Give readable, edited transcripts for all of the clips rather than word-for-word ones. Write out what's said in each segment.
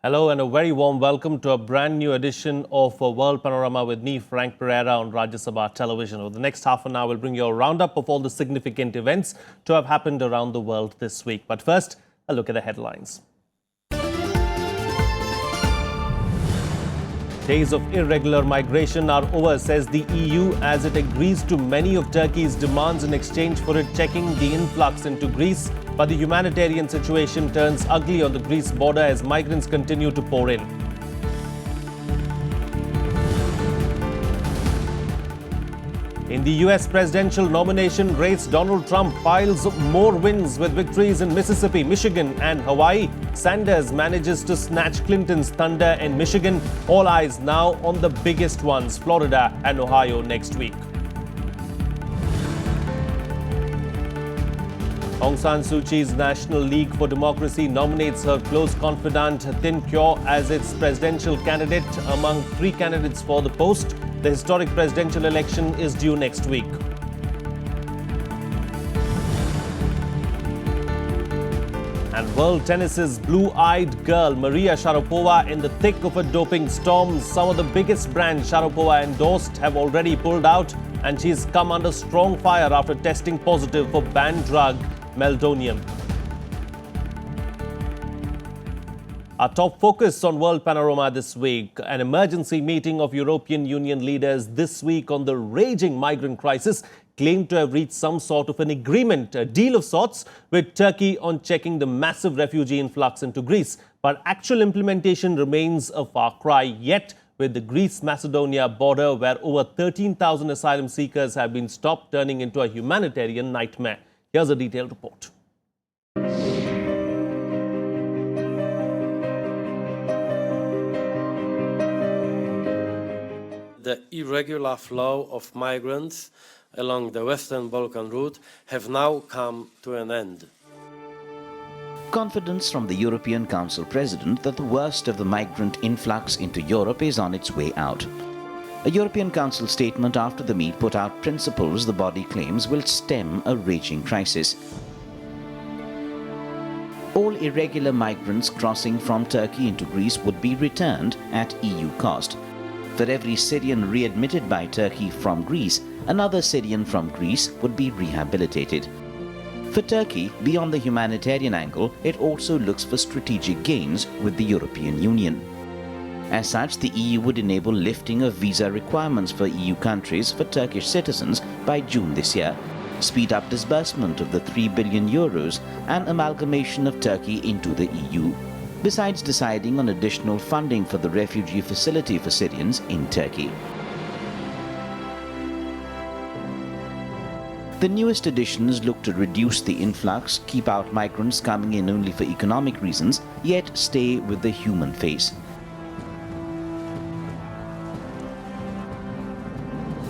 Hello and a very warm welcome to a brand new edition of World Panorama with me, Frank Pereira, on Rajya Sabha television. Over the next half an hour, we'll bring you a roundup of all the significant events to have happened around the world this week. But first, a look at the headlines. Days of irregular migration are over, says the EU, as it agrees to many of Turkey's demands in exchange for it checking the influx into Greece. But the humanitarian situation turns ugly on the Greece border as migrants continue to pour in. In the US presidential nomination race, Donald Trump piles more wins with victories in Mississippi, Michigan and Hawaii. Sanders manages to snatch Clinton's thunder in Michigan. All eyes now on the biggest ones, Florida and Ohio, next week. Aung San Suu Kyi's National League for Democracy nominates her close confidant Tin Kyaw as its presidential candidate among 3 candidates for the post. The historic presidential election is due next week. And world tennis's blue-eyed girl Maria Sharapova in the thick of a doping storm. Some of the biggest brands Sharapova endorsed have already pulled out, and she's come under strong fire after testing positive for banned drug meldonium. Our top focus on World Panorama this week, an emergency meeting of European Union leaders this week on the raging migrant crisis claimed to have reached some sort of an agreement, a deal of sorts, with Turkey on checking the massive refugee influx into Greece. But actual implementation remains a far cry yet, with the Greece-Macedonia border where over 13,000 asylum seekers have been stopped, turning into a humanitarian nightmare. Here's a detailed report. The irregular flow of migrants along the Western Balkan route have now come to an end. Confidence from the European Council President that the worst of the migrant influx into Europe is on its way out. A European Council statement after the meet put out principles the body claims will stem a raging crisis. All irregular migrants crossing from Turkey into Greece would be returned at EU cost. For every Syrian readmitted by Turkey from Greece, another Syrian from Greece would be rehabilitated. For Turkey, beyond the humanitarian angle, it also looks for strategic gains with the European Union. As such, the EU would enable lifting of visa requirements for EU countries for Turkish citizens by June this year, speed up disbursement of the €3 billion and amalgamation of Turkey into the EU, besides deciding on additional funding for the refugee facility for Syrians in Turkey. The newest additions look to reduce the influx, keep out migrants coming in only for economic reasons, yet stay with the human face.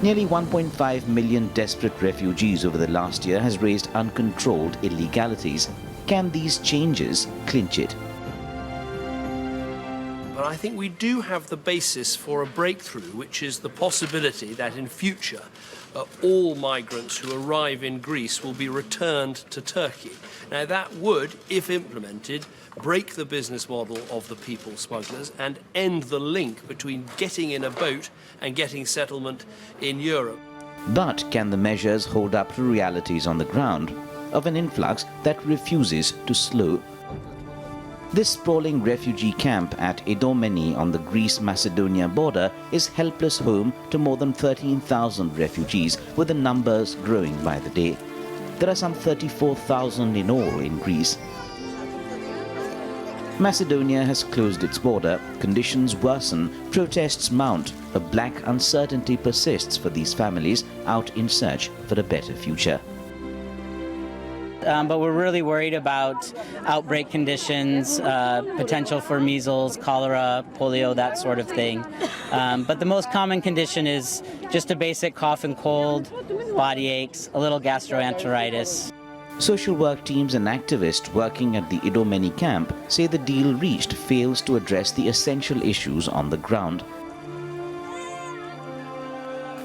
Nearly 1.5 million desperate refugees over the last year has raised uncontrolled illegalities. Can these changes clinch it? But I think we do have the basis for a breakthrough, which is the possibility that in future all migrants who arrive in Greece will be returned to Turkey. Now that would, if implemented, break the business model of the people smugglers and end the link between getting in a boat and getting settlement in Europe. But can the measures hold up to realities on the ground of an influx that refuses to slow? This sprawling refugee camp at Idomeni on the Greece-Macedonia border is helpless home to more than 13,000 refugees, with the numbers growing by the day. There are some 34,000 in all in Greece. Macedonia has closed its border, conditions worsen, protests mount, a black uncertainty persists for these families out in search for a better future. But we're really worried about outbreak conditions, potential for measles, cholera, polio, that sort of thing. But the most common condition is just a basic cough and cold, body aches, a little gastroenteritis. Social work teams and activists working at the Idomeni camp say the deal reached fails to address the essential issues on the ground.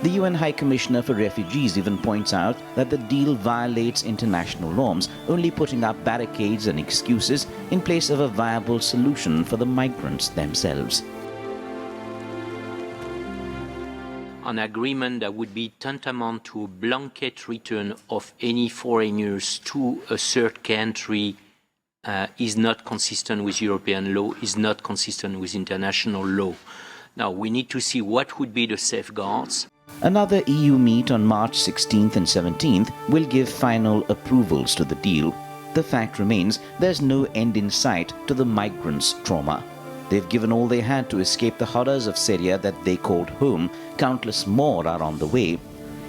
The UN High Commissioner for Refugees even points out that the deal violates international norms, only putting up barricades and excuses in place of a viable solution for the migrants themselves. An agreement that would be tantamount to a blanket return of any foreigners to a third country is not consistent with European law, is not consistent with international law. Now, we need to see what would be the safeguards. Another EU meet on March 16th and 17th will give final approvals to the deal. The fact remains there's no end in sight to the migrants' trauma. They've given all they had to escape the horrors of Syria that they called home. Countless more are on the way.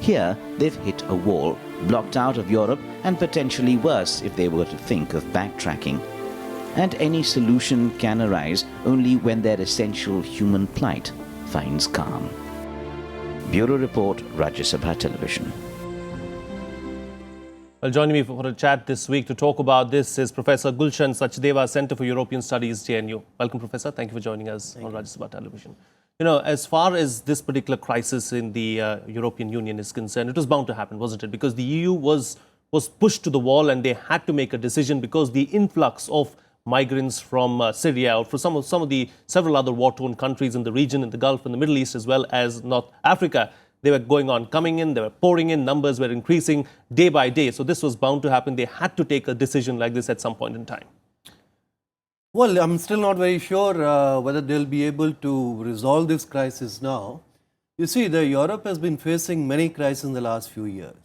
Here, they've hit a wall, blocked out of Europe, and potentially worse if they were to think of backtracking. And any solution can arise only when their essential human plight finds calm. Bureau Report, Rajya Sabha Television. Well, joining me for a chat this week to talk about this is Professor Gulshan, Sachdeva, Center for European Studies, JNU. Welcome, Professor. Thank you for joining us on Rajya Sabha Television. You know, as far as this particular crisis in the European Union is concerned, it was bound to happen, wasn't it? Because the EU was pushed to the wall and they had to make a decision because the influx of migrants from Syria or from some of the several other war-torn countries in the region, in the Gulf and the Middle East, as well as North Africa, they were coming in, they were pouring in, numbers were increasing day by day. So this was bound to happen. They had to take a decision like this at some point in time. Well, I'm still not very sure whether they'll be able to resolve this crisis now. You see, Europe has been facing many crises in the last few years.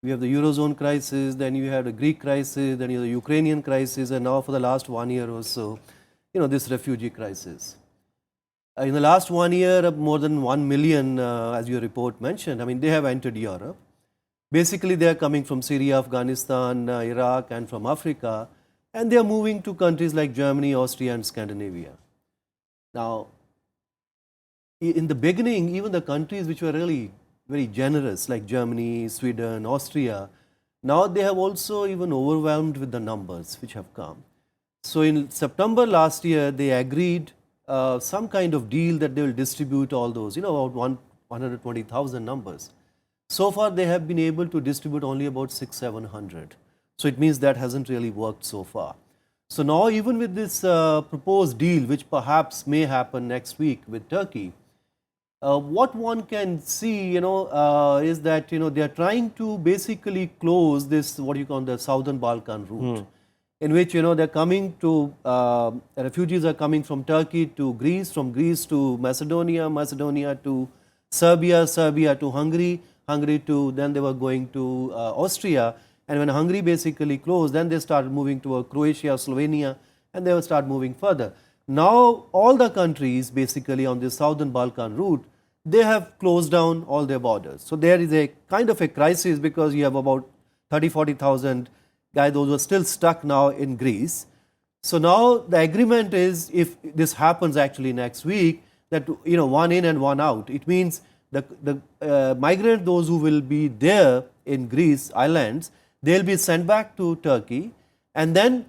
We have the Eurozone crisis, then you have the Greek crisis, then you have the Ukrainian crisis, and now for the last 1 year or so, this refugee crisis. In the last 1 year, more than 1 million, as your report mentioned, they have entered Europe. Basically, they are coming from Syria, Afghanistan, Iraq, and from Africa, and they are moving to countries like Germany, Austria, and Scandinavia. Now, in the beginning, even the countries which were really very generous, like Germany, Sweden, Austria, now they have also even overwhelmed with the numbers which have come. So in September last year, they agreed some kind of deal that they will distribute all those, about 120,000 numbers. So far, they have been able to distribute only about 600-700. So it means that hasn't really worked so far. So now, even with this proposed deal, which perhaps may happen next week with Turkey, what one can see, is that, they are trying to basically close this, what you call the Southern Balkan route. In which, they're coming to, refugees are coming from Turkey to Greece, from Greece to Macedonia, Macedonia to Serbia, Serbia to Hungary, Hungary to, then they were going to Austria. And when Hungary basically closed, then they started moving to Croatia, Slovenia, and they will start moving further. Now, all the countries basically on the Southern Balkan route, they have closed down all their borders. So there is a kind of a crisis because you have about 30-40,000 guys, those who are still stuck now in Greece. So now the agreement is, if this happens actually next week, that one in and one out. It means the migrant, those who will be there in Greece islands, they'll be sent back to Turkey, and then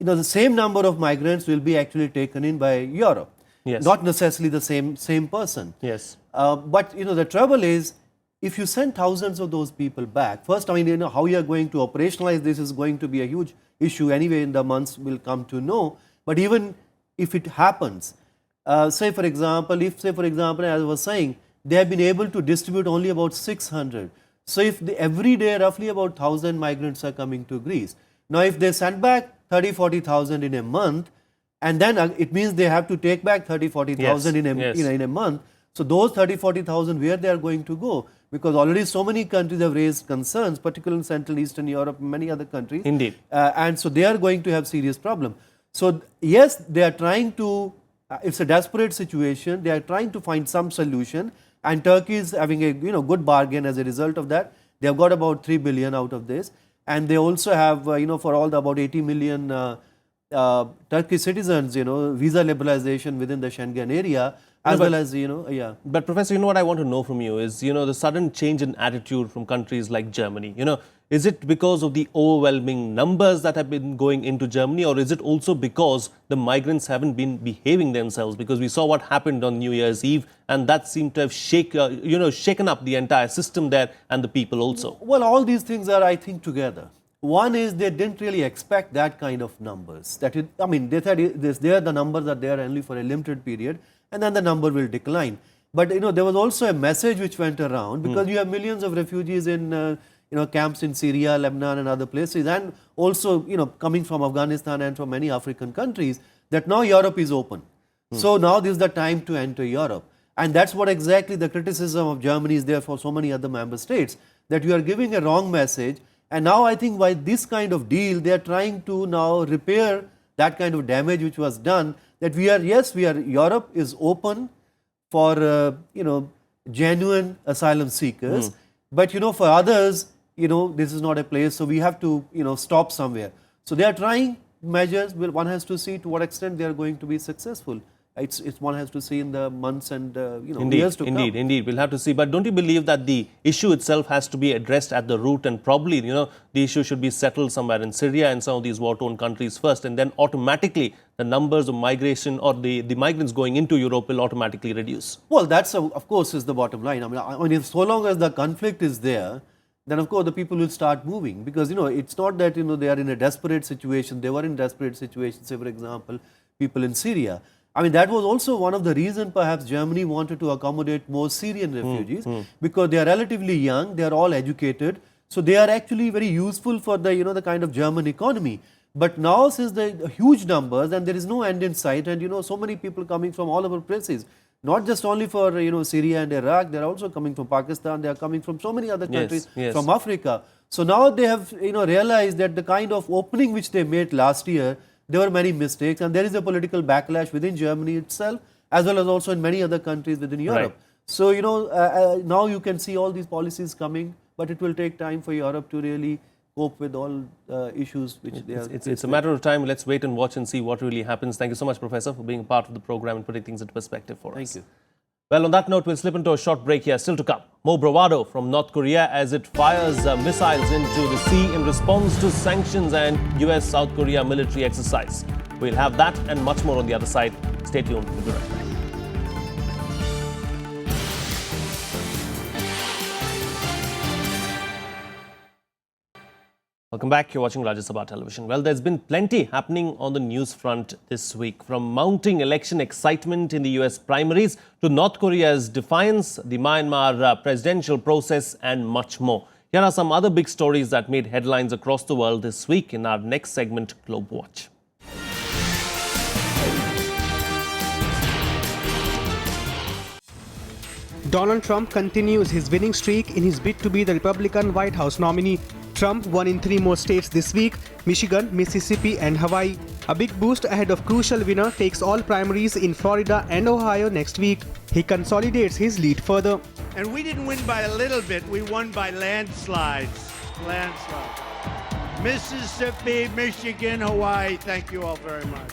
the same number of migrants will be actually taken in by Europe. Yes. Not necessarily the same person. Yes. But the trouble is, if you send thousands of those people back, first, how you are going to operationalize this is going to be a huge issue anyway in the months we'll come to know. But even if it happens, say for example, as I was saying, they have been able to distribute only about 600. So if every day roughly about 1,000 migrants are coming to Greece. Now if they send back 30-40,000 in a month, and then it means they have to take back 30-40,000 in a month. So those 30-40,000, where they are going to go? Because already so many countries have raised concerns, particularly in Central Eastern Europe and many other countries. Indeed. And so they are going to have serious problem. So yes, they are trying to, it's a desperate situation. They are trying to find some solution. And Turkey is having a good bargain as a result of that. They have got about 3 billion out of this. And they also have, for all the about 80 million Turkish citizens, visa liberalization within the Schengen area, as well as, But Professor, what I want to know from you is, the sudden change in attitude from countries like Germany. Is it because of the overwhelming numbers that have been going into Germany, or is it also because the migrants haven't been behaving themselves? Because we saw what happened on New Year's Eve, and that seemed to have shaken up the entire system there and the people also. Well, all these things are, I think, together. One is they didn't really expect that kind of numbers. They said the numbers are there only for a limited period, and then the number will decline. But there was also a message which went around, because you have millions of refugees in camps in Syria, Lebanon, and other places, and also coming from Afghanistan and from many African countries, that now Europe is open. So now this is the time to enter Europe, and that's what exactly the criticism of Germany is there for so many other member states, that you are giving a wrong message. And now I think by this kind of deal, they are trying to now repair that kind of damage which was done. That Europe is open for genuine asylum seekers, but for others, this is not a place, so we have to stop somewhere. So they are trying measures. One has to see to what extent they are going to be successful. One has to see in the months and years to come. Indeed, we'll have to see. But don't you believe that the issue itself has to be addressed at the root, and probably the issue should be settled somewhere in Syria and some of these war-torn countries first, and then automatically the numbers of migration or the migrants going into Europe will automatically reduce? Well, that's of course is the bottom line. If so long as the conflict is there, then of course the people will start moving, because it's not that they are in a desperate situation. They were in desperate situations. Say, for example, people in Syria. That was also one of the reasons perhaps Germany wanted to accommodate more Syrian refugees, because they are relatively young, they are all educated, so they are actually very useful for the kind of German economy. But now, since the huge numbers and there is no end in sight, and so many people coming from all over places, not just only for Syria and Iraq, they are also coming from Pakistan, they are coming from so many other countries, from Africa. So now they have realized that the kind of opening which they made last year, there were many mistakes, and there is a political backlash within Germany itself, as well as also in many other countries within Europe. Right. So now you can see all these policies coming, but it will take time for Europe to really cope with all issues which they are. It's a matter of time. Let's wait and watch and see what really happens. Thank you so much, Professor, for being a part of the program and putting things into perspective for us. Thank you. Well, on that note, we'll slip into a short break here. Still to come, more bravado from North Korea as it fires missiles into the sea in response to sanctions and US-South Korea military exercise. We'll have that and much more on the other side. Stay tuned. We'll be right back. Welcome back. You're watching Rajya Sabha Television. Well, there's been plenty happening on the news front this week, from mounting election excitement in the US primaries to North Korea's defiance, the Myanmar presidential process, and much more. Here are some other big stories that made headlines across the world this week in our next segment, Globe Watch. Donald Trump continues his winning streak in his bid to be the Republican White House nominee. Trump won in 3 more states this week: Michigan, Mississippi, and Hawaii. A big boost ahead of crucial winner takes all primaries in Florida and Ohio next week. He consolidates his lead further. And we didn't win by a little bit, we won by landslides. Mississippi, Michigan, Hawaii, thank you all very much.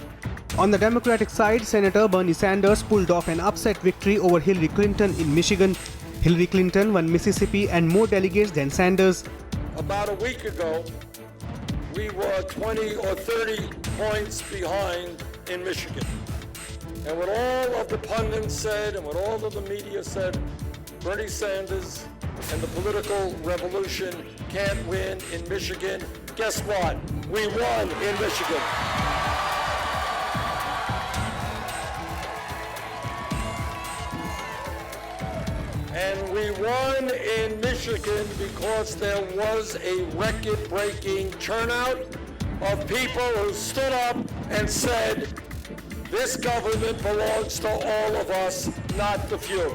On the Democratic side, Senator Bernie Sanders pulled off an upset victory over Hillary Clinton in Michigan. Hillary Clinton won Mississippi and more delegates than Sanders. About a week ago, we were 20 or 30 points behind in Michigan. And what all of the pundits said and what all of the media said, Bernie Sanders and the political revolution can't win in Michigan. Guess what? We won in Michigan. And we won in Michigan because there was a record-breaking turnout of people who stood up and said, this government belongs to all of us, not the few.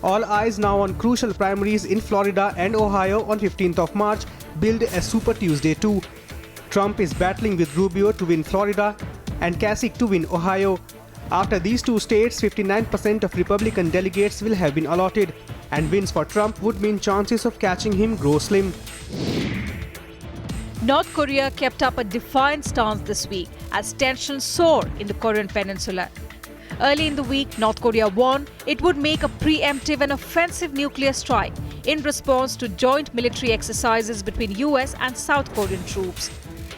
All eyes now on crucial primaries in Florida and Ohio on 15th of March, billed as Super Tuesday 2. Trump is battling with Rubio to win Florida and Kasich to win Ohio. After these 2 states, 59% of Republican delegates will have been allotted, and wins for Trump would mean chances of catching him grow slim. North Korea kept up a defiant stance this week as tensions soar in the Korean peninsula. Early in the week, North Korea warned it would make a preemptive and offensive nuclear strike in response to joint military exercises between US and South Korean troops.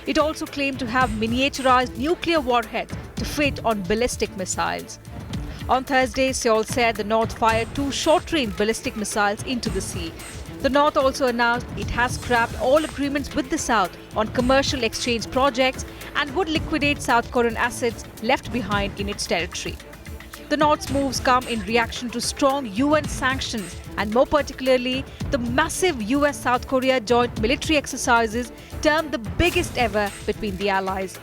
It also claimed to have miniaturized nuclear warheads to fit on ballistic missiles. On Thursday, Seoul said the North fired 2 short-range ballistic missiles into the sea. The North also announced it has scrapped all agreements with the South on commercial exchange projects and would liquidate South Korean assets left behind in its territory. The North's moves come in reaction to strong UN sanctions and more particularly the massive US-South Korea joint military exercises termed the biggest ever between the allies.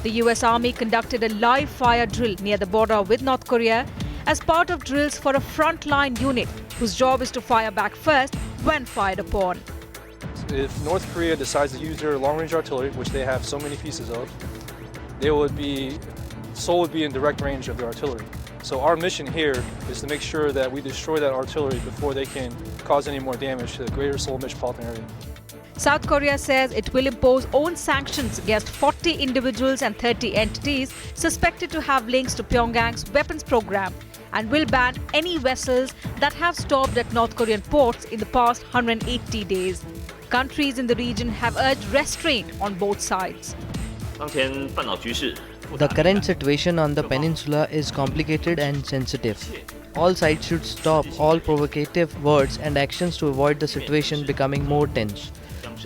The US Army conducted a live fire drill near the border with North Korea as part of drills for a frontline unit whose job is to fire back first when fired upon. If North Korea decides to use their long-range artillery, which they have so many pieces of, Seoul would be in direct range of their artillery. So our mission here is to make sure that we destroy that artillery before they can cause any more damage to the greater Seoul metropolitan area. South Korea says it will impose own sanctions against 40 individuals and 30 entities suspected to have links to Pyongyang's weapons program and will ban any vessels that have stopped at North Korean ports in the past 180 days. Countries in the region have urged restraint on both sides. The current situation on the peninsula is complicated and sensitive. All sides should stop all provocative words and actions to avoid the situation becoming more tense.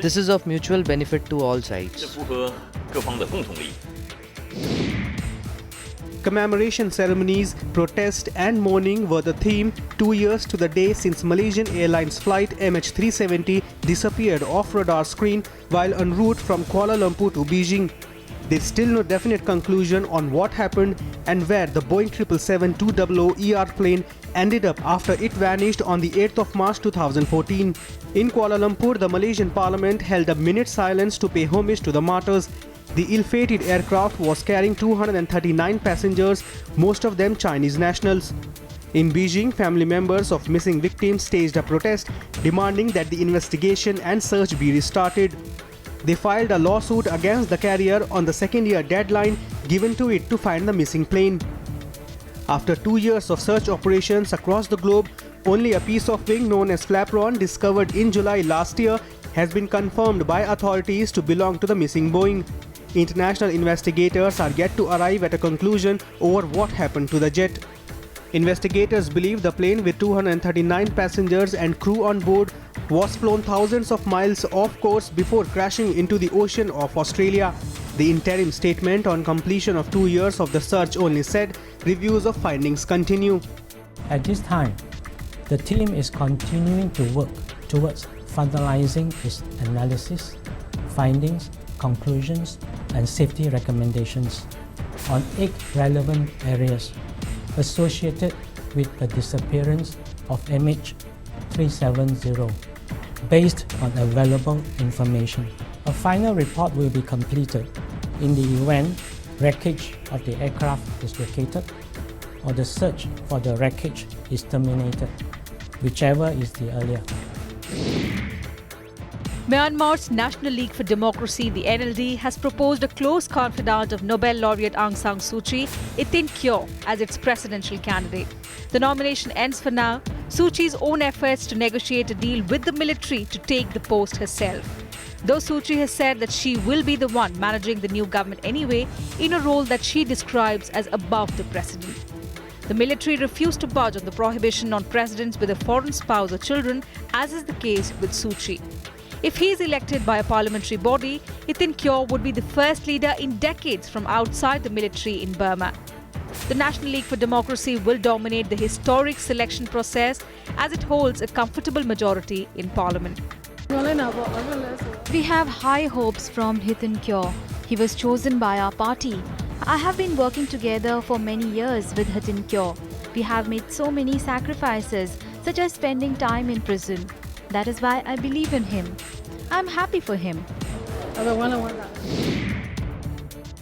This is of mutual benefit to all sides. Commemoration ceremonies, protest and mourning were the theme 2 years to the day since Malaysian Airlines flight MH370 disappeared off radar screen while en route from Kuala Lumpur to Beijing. There's still no definite conclusion on what happened and where the Boeing 777-200ER plane ended up after it vanished on the 8th of March 2014. In Kuala Lumpur, the Malaysian Parliament held a minute silence to pay homage to the martyrs. The ill-fated aircraft was carrying 239 passengers, most of them Chinese nationals. In Beijing, family members of missing victims staged a protest demanding that the investigation and search be restarted. They filed a lawsuit against the carrier on the second-year deadline given to it to find the missing plane. After 2 years of search operations across the globe, only a piece of wing known as flaperon discovered in July last year has been confirmed by authorities to belong to the missing Boeing. International investigators are yet to arrive at a conclusion over what happened to the jet. Investigators believe the plane with 239 passengers and crew on board was flown thousands of miles off course before crashing into the ocean of Australia. The interim statement on completion of 2 years of the search only said reviews of findings continue. At this time, the team is continuing to work towards finalizing its analysis, findings, conclusions, and safety recommendations on 8 relevant areas associated with the disappearance of MH370 based on available information. A final report will be completed in the event wreckage of the aircraft is located or the search for the wreckage is terminated, whichever is the earlier. Myanmar's National League for Democracy, the NLD, has proposed a close confidant of Nobel laureate Aung San Suu Kyi, Ithin Kyo, as its presidential candidate. The nomination ends for now. Suu Kyi's own efforts to negotiate a deal with the military to take the post herself. Though Suu Kyi has said that she will be the one managing the new government anyway, in a role that she describes as above the president. The military refused to budge on the prohibition on presidents with a foreign spouse or children, as is the case with Suu Kyi. If he is elected by a parliamentary body, Ithin Kyo would be the first leader in decades from outside the military in Burma. The National League for Democracy will dominate the historic selection process as it holds a comfortable majority in parliament. We have high hopes from Ithin Kyo. He was chosen by our party. I have been working together for many years with Ithin Kyo. We have made so many sacrifices, such as spending time in prison. That is why I believe in him. I'm happy for him.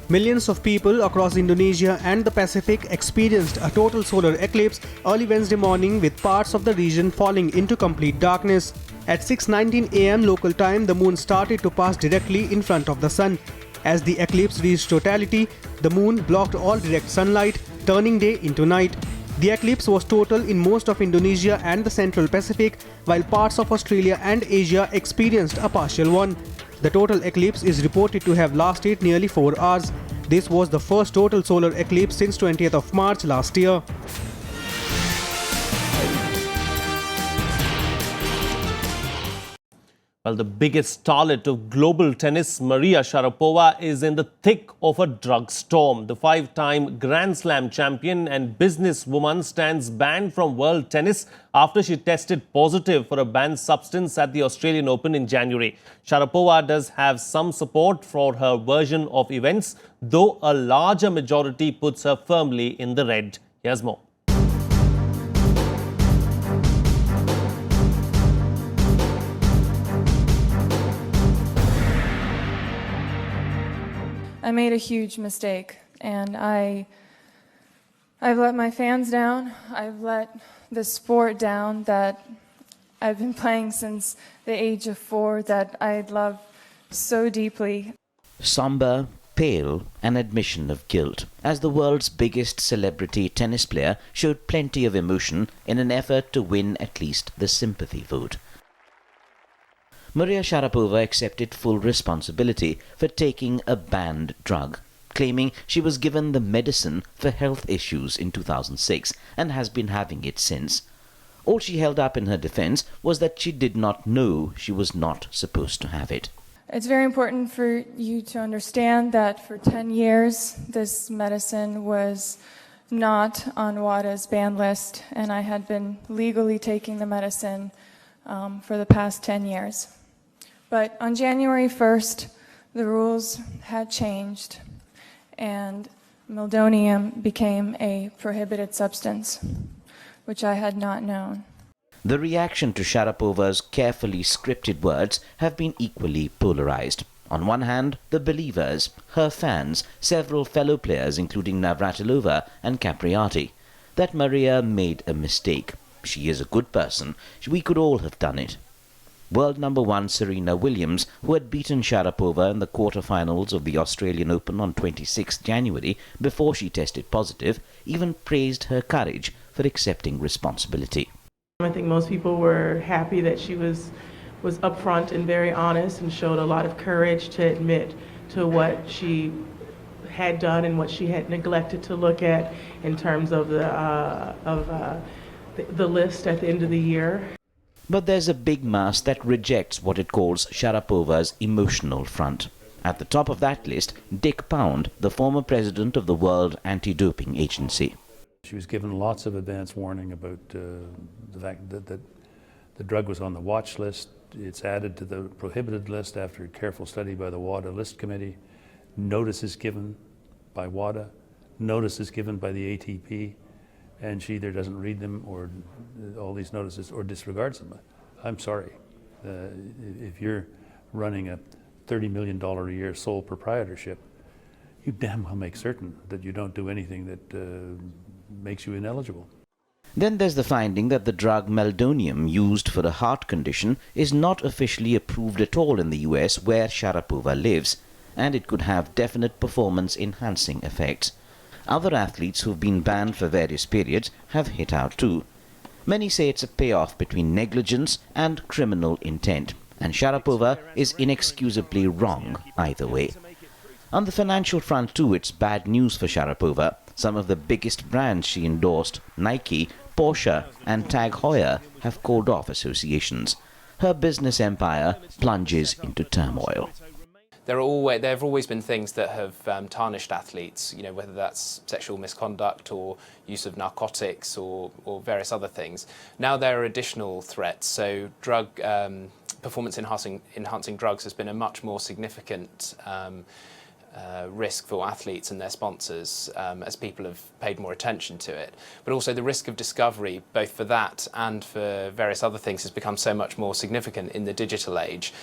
Millions of people across Indonesia and the Pacific experienced a total solar eclipse early Wednesday morning with parts of the region falling into complete darkness. At 6:19 a.m. local time, the moon started to pass directly in front of the sun. As the eclipse reached totality, the moon blocked all direct sunlight, turning day into night. The eclipse was total in most of Indonesia and the Central Pacific, while parts of Australia and Asia experienced a partial one. The total eclipse is reported to have lasted nearly 4 hours. This was the first total solar eclipse since 20th of March last year. Well, the biggest starlet of global tennis, Maria Sharapova, is in the thick of a drug storm. The 5-time Grand Slam champion and businesswoman stands banned from world tennis after she tested positive for a banned substance at the Australian Open in January. Sharapova does have some support for her version of events, though a larger majority puts her firmly in the red. Here's more. I made a huge mistake, and I've let my fans down. I've let the sport down that I've been playing since the age of 4, that I love so deeply. Somber, pale, an admission of guilt, as the world's biggest celebrity tennis player showed plenty of emotion in an effort to win at least the sympathy vote. Maria Sharapova accepted full responsibility for taking a banned drug, claiming she was given the medicine for health issues in 2006 and has been having it since. All she held up in her defense was that she did not know she was not supposed to have it. It's very important for you to understand that for 10 years, this medicine was not on WADA's ban list, and I had been legally taking the medicine for the past 10 years. But on January 1st, the rules had changed, and meldonium became a prohibited substance, which I had not known. The reaction to Sharapova's carefully scripted words have been equally polarized. On one hand, the believers, her fans, several fellow players including Navratilova and Capriati, that Maria made a mistake. She is a good person. We could all have done it. World number 1 Serena Williams, who had beaten Sharapova in the quarterfinals of the Australian Open on 26 January before she tested positive, even praised her courage for accepting responsibility. I think most people were happy that she was upfront and very honest and showed a lot of courage to admit to what she had done and what she had neglected to look at in terms of the list at the end of the year. But there's a big mass that rejects what it calls Sharapova's emotional front. At the top of that list, Dick Pound, the former president of the World Anti-Doping Agency. She was given lots of advance warning about the fact that the drug was on the watch list. It's added to the prohibited list after careful study by the WADA list committee. Notices given by WADA, notices given by the ATP, and she either doesn't read them or all these notices or disregards them. I'm sorry. If you're running a $30 million a year sole proprietorship, you damn well make certain that you don't do anything that makes you ineligible. Then there's the finding that the drug meldonium used for a heart condition is not officially approved at all in the US where Sharapova lives, and it could have definite performance-enhancing effects. Other athletes who've been banned for various periods have hit out too. Many say it's a payoff between negligence and criminal intent, and Sharapova is inexcusably wrong either way. On the financial front too, it's bad news for Sharapova. Some of the biggest brands she endorsed, Nike, Porsche and Tag Heuer, have called off associations. Her business empire plunges into turmoil. There have always been things that have tarnished athletes, whether that's sexual misconduct or use of narcotics or various other things. Now there are additional threats, so performance-enhancing drugs has been a much more significant risk for athletes and their sponsors as people have paid more attention to it. But also the risk of discovery, both for that and for various other things, has become so much more significant in the digital age.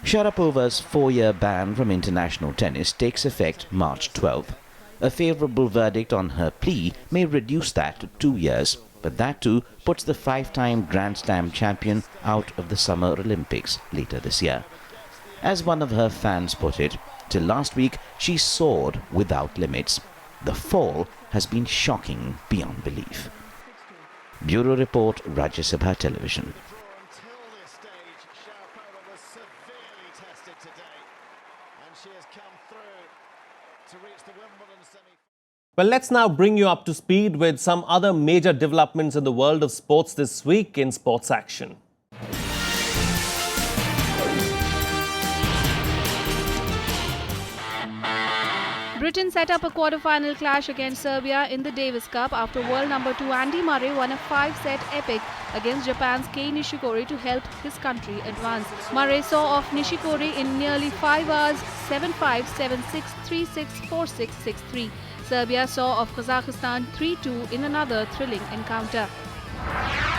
Sharapova's 4-year ban from international tennis takes effect March 12th. A favourable verdict on her plea may reduce that to 2 years, but that too puts the 5-time Grand Slam champion out of the Summer Olympics later this year. As one of her fans put it, till last week she soared without limits. The fall has been shocking beyond belief. Bureau Report, Rajya Sabha Television. Well, let's now bring you up to speed with some other major developments in the world of sports this week in Sports Action. Britain set up a quarter-final clash against Serbia in the Davis Cup after world number 2 Andy Murray won a 5-set epic against Japan's Kei Nishikori to help his country advance. Murray saw off Nishikori in nearly 5 hours, 7-5, 7-6, 3-6, 4-6, 6-3. Serbia saw off Kazakhstan 3-2 in another thrilling encounter.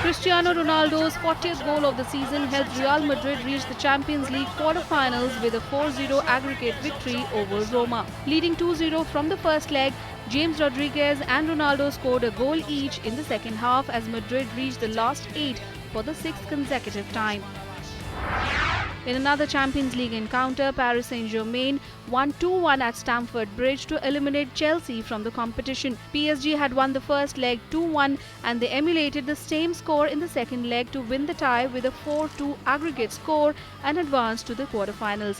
Cristiano Ronaldo's 40th goal of the season helped Real Madrid reach the Champions League quarter-finals with a 4-0 aggregate victory over Roma. Leading 2-0 from the first leg, James Rodriguez and Ronaldo scored a goal each in the second half as Madrid reached the last 8 for the 6th consecutive time. In another Champions League encounter, Paris Saint-Germain won 2-1 at Stamford Bridge to eliminate Chelsea from the competition. PSG had won the first leg 2-1 and they emulated the same score in the second leg to win the tie with a 4-2 aggregate score and advance to the quarterfinals.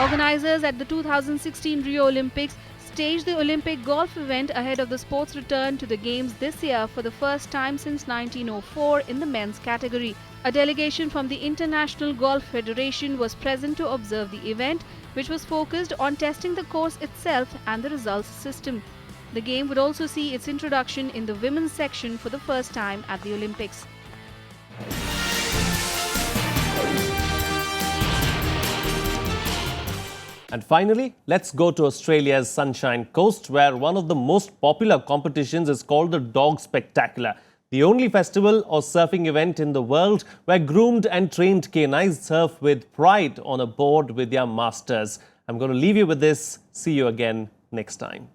Organizers at the 2016 Rio Olympics staged the Olympic golf event ahead of the sport's return to the Games this year for the first time since 1904 in the men's category. A delegation from the International Golf Federation was present to observe the event, which was focused on testing the course itself and the results system. The game would also see its introduction in the women's section for the first time at the Olympics. And finally, let's go to Australia's Sunshine Coast, where one of the most popular competitions is called the Dog Spectacular, the only festival or surfing event in the world where groomed and trained canines surf with pride on a board with their masters. I'm going to leave you with this. See you again next time.